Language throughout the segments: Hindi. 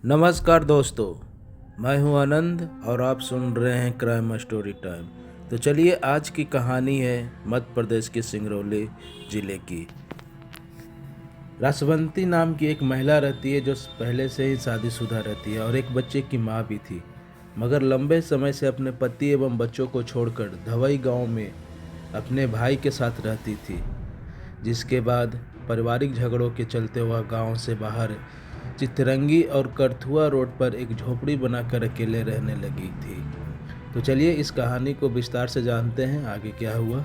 नमस्कार दोस्तों, मैं हूं आनंद और आप सुन रहे हैं क्राइम स्टोरी टाइम। तो चलिए, आज की कहानी है मध्य प्रदेश के सिंगरौली ज़िले की। रासवंती नाम की एक महिला रहती है जो पहले से ही शादीशुदा रहती है और एक बच्चे की माँ भी थी, मगर लंबे समय से अपने पति एवं बच्चों को छोड़कर धवई गांव में अपने भाई के साथ रहती थी। जिसके बाद पारिवारिक झगड़ों के चलते वह गांव से बाहर चितरंगी और करथुआ रोड पर एक झोपड़ी बनाकर अकेले रहने लगी थी। तो चलिए, इस कहानी को विस्तार से जानते हैं आगे क्या हुआ।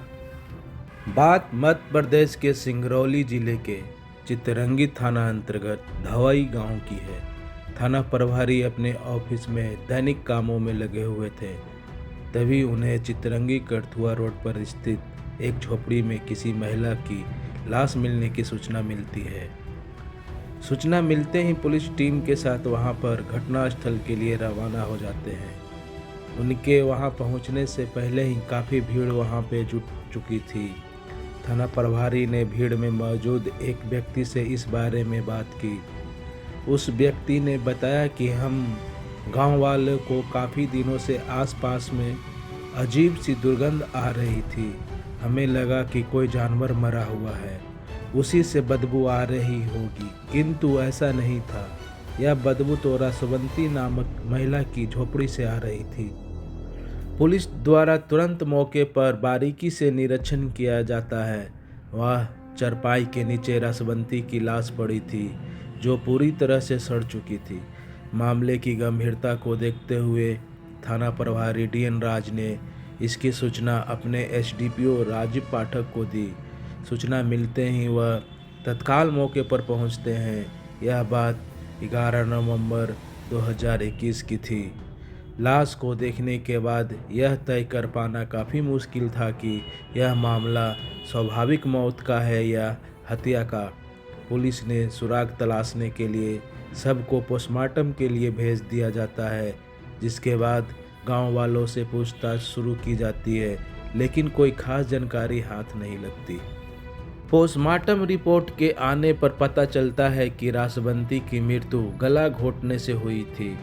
बात मध्य प्रदेश के सिंगरौली जिले के चितरंगी थाना अंतर्गत धवई गांव की है। थाना प्रभारी अपने ऑफिस में दैनिक कामों में लगे हुए थे, तभी उन्हें चितरंगी करथुआ रोड पर स्थित एक झोपड़ी में किसी महिला की लाश मिलने की सूचना मिलती है। सूचना मिलते ही पुलिस टीम के साथ वहां पर घटनास्थल के लिए रवाना हो जाते हैं। उनके वहां पहुंचने से पहले ही काफ़ी भीड़ वहां पे जुट चुकी थी। थाना प्रभारी ने भीड़ में मौजूद एक व्यक्ति से इस बारे में बात की। उस व्यक्ति ने बताया कि हम गांव वालों को काफ़ी दिनों से आसपास में अजीब सी दुर्गंध आ रही थी। हमें लगा कि कोई जानवर मरा हुआ है, उसी से बदबू आ रही होगी, किंतु ऐसा नहीं था। यह बदबू तो रासवंती नामक महिला की झोपड़ी से आ रही थी। पुलिस द्वारा तुरंत मौके पर बारीकी से निरीक्षण किया जाता है। वह चरपाई के नीचे रासवंती की लाश पड़ी थी, जो पूरी तरह से सड़ चुकी थी। मामले की गंभीरता को देखते हुए थाना प्रभारी डीएन राज ने इसकी सूचना अपने एसडीपीओ राजीव पाठक को दी। सूचना मिलते ही वह तत्काल मौके पर पहुंचते हैं। यह बात 11 नवंबर 2021 की थी। लाश को देखने के बाद यह तय कर पाना काफ़ी मुश्किल था कि यह मामला स्वाभाविक मौत का है या हत्या का। पुलिस ने सुराग तलाशने के लिए सबको पोस्टमार्टम के लिए भेज दिया जाता है, जिसके बाद गांव वालों से पूछताछ शुरू की जाती है, लेकिन कोई खास जानकारी हाथ नहीं लगती। पोस्टमार्टम रिपोर्ट के आने पर पता चलता है कि रासवंती की मृत्यु गला घोटने से हुई थी,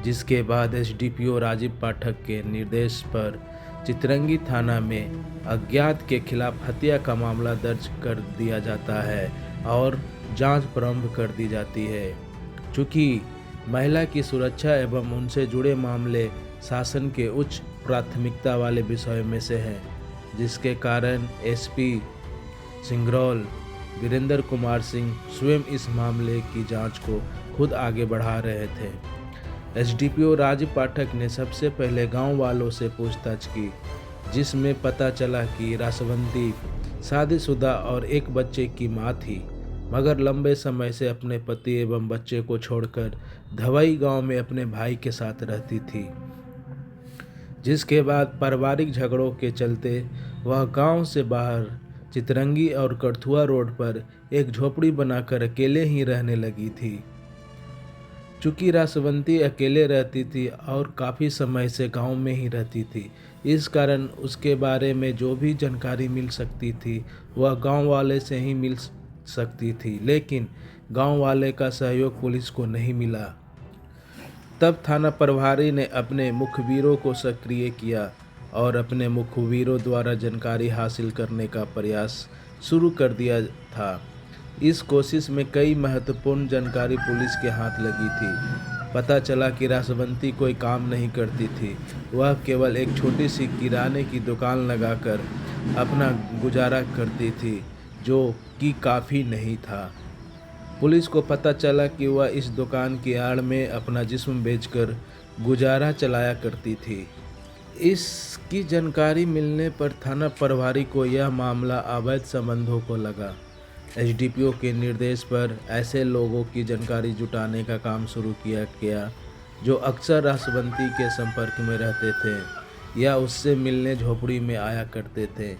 जिसके बाद एसडीपीओ राजीव पाठक के निर्देश पर चितरंगी थाना में अज्ञात के खिलाफ हत्या का मामला दर्ज कर दिया जाता है और जांच प्रारंभ कर दी जाती है। चूँकि महिला की सुरक्षा एवं उनसे जुड़े मामले शासन के उच्च प्राथमिकता वाले विषय में से हैं, जिसके कारण एसपी सिंगरौल वीरेंद्र कुमार सिंह स्वयं इस मामले की जांच को खुद आगे बढ़ा रहे थे। एसडीपीओ राजीव पाठक ने सबसे पहले गांव वालों से पूछताछ की, जिसमें पता चला कि रासवंती शादीशुदा और एक बच्चे की मां थी, मगर लंबे समय से अपने पति एवं बच्चे को छोड़कर धवई गांव में अपने भाई के साथ रहती थी। जिसके बाद पारिवारिक झगड़ों के चलते वह गांव से बाहर चितरंगी और करथुआ रोड पर एक झोपड़ी बनाकर अकेले ही रहने लगी थी। चूँकि रासवंती अकेले रहती थी और काफ़ी समय से गांव में ही रहती थी, इस कारण उसके बारे में जो भी जानकारी मिल सकती थी वह गांव वाले से ही मिल सकती थी, लेकिन गांव वाले का सहयोग पुलिस को नहीं मिला। तब थाना प्रभारी ने अपने मुखबिरों को सक्रिय किया और अपने मुखबिरों द्वारा जानकारी हासिल करने का प्रयास शुरू कर दिया था। इस कोशिश में कई महत्वपूर्ण जानकारी पुलिस के हाथ लगी थी। पता चला कि रासवंती कोई काम नहीं करती थी, वह केवल एक छोटी सी किराने की दुकान लगाकर अपना गुजारा करती थी, जो कि काफ़ी नहीं था। पुलिस को पता चला कि वह इस दुकान की आड़ में अपना जिस्म बेचकर गुजारा चलाया करती थी। इसकी जानकारी मिलने पर थाना प्रभारी को यह मामला अवैध संबंधों को लगा। एसडीपीओ के निर्देश पर ऐसे लोगों की जानकारी जुटाने का काम शुरू किया गया जो अक्सर रासवंती के संपर्क में रहते थे या उससे मिलने झोपड़ी में आया करते थे।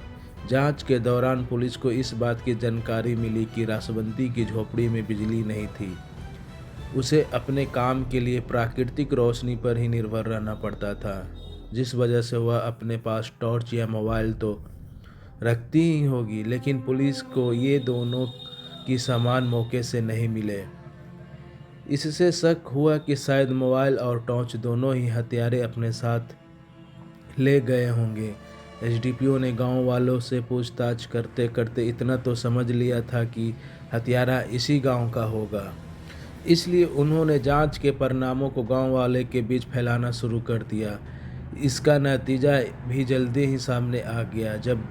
जांच के दौरान पुलिस को इस बात की जानकारी मिली कि रासवंती की झोपड़ी में बिजली नहीं थी। उसे अपने काम के लिए प्राकृतिक रोशनी पर ही निर्भर रहना पड़ता था, जिस वजह से वह अपने पास टॉर्च या मोबाइल तो रखती ही होगी, लेकिन पुलिस को ये दोनों की सामान मौके से नहीं मिले। इससे शक हुआ कि शायद मोबाइल और टॉर्च दोनों ही हथियारे अपने साथ ले गए होंगे। एसडीपीओ ने गांव वालों से पूछताछ करते करते इतना तो समझ लिया था कि हत्यारा इसी गांव का होगा। इसलिए उन्होंने जांच के परिणामों को गांव वाले के बीच फैलाना शुरू कर दिया। इसका नतीजा भी जल्दी ही सामने आ गया जब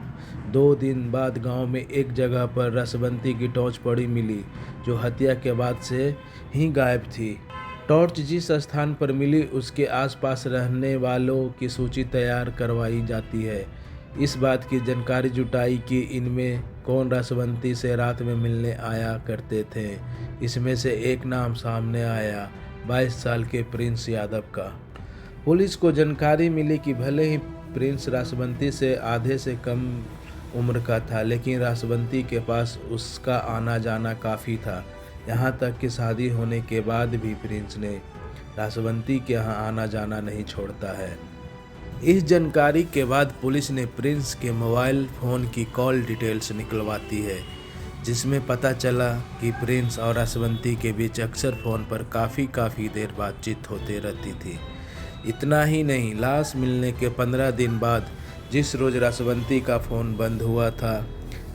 2 दिन बाद गांव में एक जगह पर रसवंती की टॉर्च पड़ी मिली, जो हत्या के बाद से ही गायब थी। टॉर्च जिस स्थान पर मिली उसके आसपास रहने वालों की सूची तैयार करवाई जाती है। इस बात की जानकारी जुटाई कि इनमें कौन रसवंती से रात में मिलने आया करते थे। इसमें से एक नाम सामने आया, 22 साल के प्रिंस यादव का। पुलिस को जानकारी मिली कि भले ही प्रिंस रासवंती से आधे से कम उम्र का था, लेकिन रासवंती के पास उसका आना जाना काफ़ी था। यहाँ तक कि शादी होने के बाद भी प्रिंस ने रासवंती के यहाँ आना जाना नहीं छोड़ता है। इस जानकारी के बाद पुलिस ने प्रिंस के मोबाइल फ़ोन की कॉल डिटेल्स निकलवाती है, जिसमें पता चला कि प्रिंस और रासवंती के बीच अक्सर फ़ोन पर काफ़ी देर बातचीत होते रहती थी। इतना ही नहीं, लाश मिलने के 15 दिन बाद जिस रोज़ रासवंती का फ़ोन बंद हुआ था,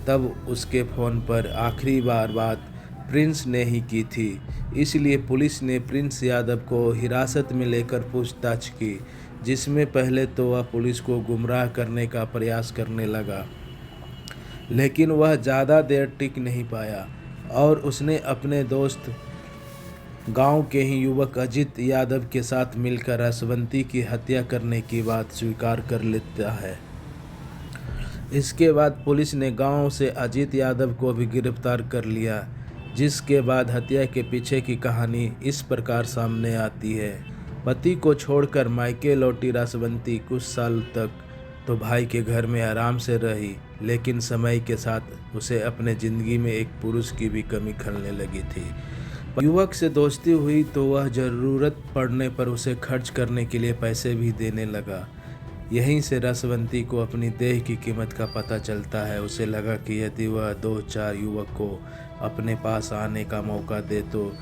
तब उसके फ़ोन पर आखिरी बार बात प्रिंस ने ही की थी। इसलिए पुलिस ने प्रिंस यादव को हिरासत में लेकर पूछताछ की, जिसमें पहले तो वह पुलिस को गुमराह करने का प्रयास करने लगा, लेकिन वह ज़्यादा देर टिक नहीं पाया और उसने अपने दोस्त गांव के ही युवक अजित यादव के साथ मिलकर रसवंती की हत्या करने की बात स्वीकार कर लेता है। इसके बाद पुलिस ने गांव से अजित यादव को भी गिरफ्तार कर लिया, जिसके बाद हत्या के पीछे की कहानी इस प्रकार सामने आती है। पति को छोड़कर मायके लौटी रसवंती कुछ साल तक तो भाई के घर में आराम से रही, लेकिन समय के साथ उसे अपने ज़िंदगी में एक पुरुष की भी कमी खलने लगी थी। युवक से दोस्ती हुई तो वह ज़रूरत पड़ने पर उसे खर्च करने के लिए पैसे भी देने लगा। यहीं से रसवंती को अपनी देह की कीमत का पता चलता है। उसे लगा कि यदि वह 2-4 युवक को अपने पास आने का मौका दे तो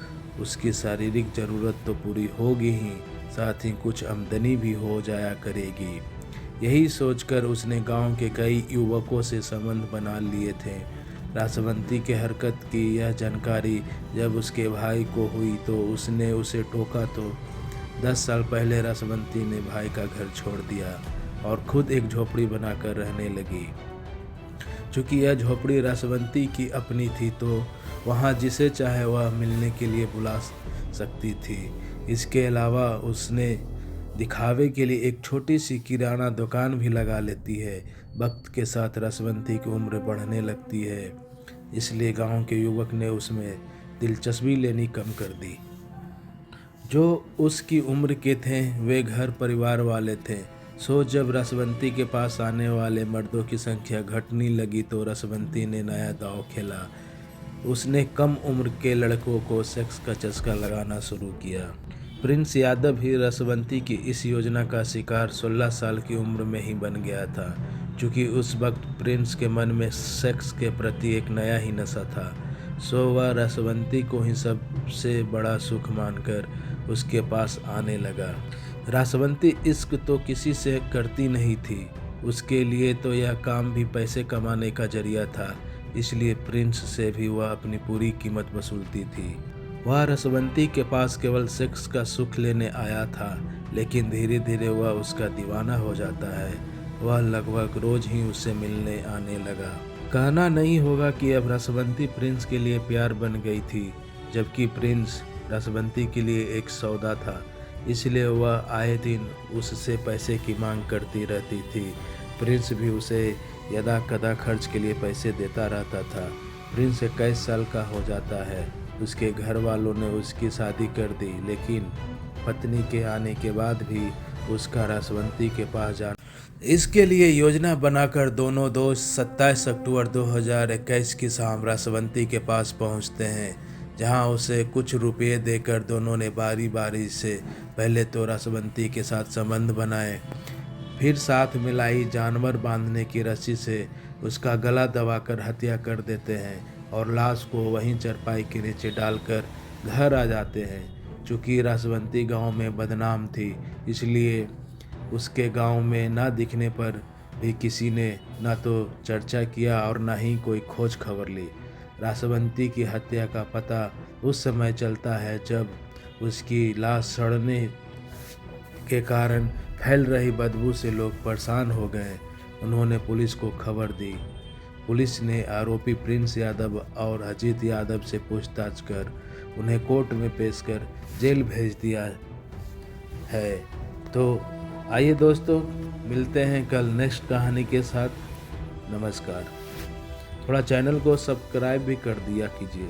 उसकी शारीरिक ज़रूरत तो पूरी होगी ही, साथ ही कुछ आमदनी भी हो जाया करेगी। यही सोचकर उसने गांव के कई युवकों से संबंध बना लिए थे। रासवंती के हरकत की यह जानकारी जब उसके भाई को हुई तो उसने उसे टोका तो 10 साल पहले रासवंती ने भाई का घर छोड़ दिया और खुद एक झोपड़ी बनाकर रहने लगी। चूँकि यह झोपड़ी रासवंती की अपनी थी तो वहाँ जिसे चाहे वह मिलने के लिए बुला सकती थी। इसके अलावा उसने दिखावे के लिए एक छोटी सी किराना दुकान भी लगा लेती है। वक्त के साथ रसवंती की उम्र बढ़ने लगती है, इसलिए गांव के युवक ने उसमें दिलचस्पी लेनी कम कर दी। जो उसकी उम्र के थे वे घर परिवार वाले थे। सो जब रसवंती के पास आने वाले मर्दों की संख्या घटने लगी तो रसवंती ने नया दांव खेला। उसने कम उम्र के लड़कों को सेक्स का चस्का लगाना शुरू किया। प्रिंस यादव भी रसवंती की इस योजना का शिकार 16 साल की उम्र में ही बन गया था। चूँकि उस वक्त प्रिंस के मन में सेक्स के प्रति एक नया ही नशा था, सो वह रसवंती को ही सबसे बड़ा सुख मानकर उसके पास आने लगा। रसवंती इश्क तो किसी से करती नहीं थी, उसके लिए तो यह काम भी पैसे कमाने का जरिया था, इसलिए प्रिंस से भी वह अपनी पूरी कीमत वसूलती थी। वह रसवंती के पास केवल सेक्स का सुख लेने आया था, लेकिन धीरे धीरे वह उसका दीवाना हो जाता है। वह लगभग रोज ही उससे मिलने आने लगा। कहना नहीं होगा कि अब रसवंती प्रिंस के लिए प्यार बन गई थी, जबकि प्रिंस रसवंती के लिए एक सौदा था, इसलिए वह आए दिन उससे पैसे की मांग करती रहती थी। प्रिंस भी उसे यदा कदा खर्च के लिए पैसे देता रहता था। प्रिंस 21 साल का हो जाता है। उसके घर वालों ने उसकी शादी कर दी, लेकिन पत्नी के आने के बाद भी उसका रसवंती के पास जाना। इसके लिए योजना बनाकर दोनों दोस्त 27 अक्टूबर 2021 की शाम रसवंती के पास पहुंचते हैं, जहां उसे कुछ रुपये देकर दोनों ने बारी बारी से पहले तो रसवंती के साथ संबंध बनाए, फिर साथ मिलाई जानवर बांधने की रस्सी से उसका गला दबाकर हत्या कर देते हैं और लाश को वहीं चरपाई के नीचे डालकर घर आ जाते हैं। चूँकि रासवंती गांव में बदनाम थी, इसलिए उसके गांव में ना दिखने पर भी किसी ने ना तो चर्चा किया और ना ही कोई खोज खबर ली। रासवंती की हत्या का पता उस समय चलता है जब उसकी लाश सड़ने के कारण फैल रही बदबू से लोग परेशान हो गए। उन्होंने पुलिस को खबर दी। पुलिस ने आरोपी प्रिंस यादव और अजीत यादव से पूछताछ कर उन्हें कोर्ट में पेश कर जेल भेज दिया है। तो आइए दोस्तों, मिलते हैं कल नेक्स्ट कहानी के साथ। नमस्कार। थोड़ा चैनल को सब्सक्राइब भी कर दिया कीजिए।